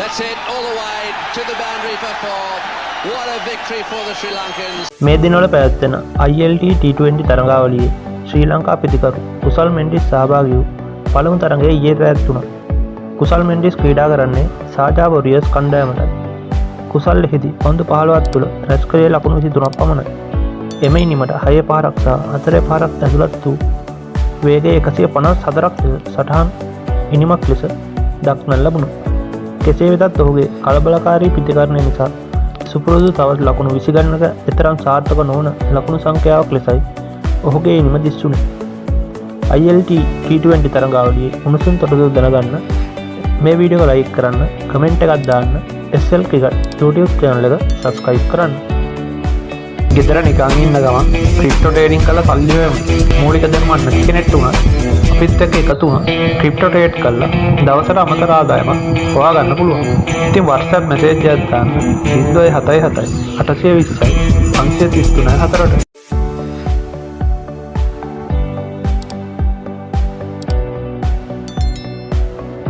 That's it, all the way to the boundary for 4. What a victory for the Sri Lankans. මේ දිනවල පැවැත්වෙන ILT T20 තරඟාවලියේ ශ්‍රී ලංකා පිතිකරු කුසල් මෙන්ඩිස් සහභාගී වූ පළමු තරඟය ඊයේ පැවැත්වුණා. කුසල් මෙන්ඩිස් ක්‍රීඩා කරන්නේ සාජා වොරියර්ස් කණ්ඩායමටයි. කුසල් එහිදී පන්දු 15ක් තුළ රැස් කළේ ලකුණු 23ක් පමණයි. එම ඉනිමට 6 පාරක් සහ 4 පාරක් ඇතුළත් වූ වේගය 154ක් සටහන් ඉනිමක් ලෙස දක්නට ලැබුණා. කෙසේ වෙතත් ඔහුගේ කලබලකාරී ප්‍රතිකරණය නිසා සුපුරුදු තවත් ලකුණු 20 ගණනක එතරම් සාර්ථක නොවන ලකුණු සංඛ්‍යාවක් ලෙසයි ඔහුගේ ඉනිම දිස්ුනේ. ILT T20 තරඟාවලියේ උණුසුම් තොරතුරු දැනගන්න මේ වීඩියෝ එක ලයික් කරන්න, කමෙන්ට් එකක් දාන්න, SL Cricket YouTube channel එක subscribe කරන්න. ගෙදර නිකන් ඉන්න ගමන් ක්‍රිප්ටෝ ට්‍රේඩින් කරලා සල්ලි හොයමු. මූලික දැනුම නැති කෙනෙක් උනා අපිත් එක්ක එකතු වුණා ක්‍රිප්ටෝ ට්‍රේඩ් කරලා දවසට අමතර ආදායමක් හොයාගන්න පුළුවන්. ඉතින් WhatsApp මැසේජ් එකක් දාන්න 077 820 533 4ට.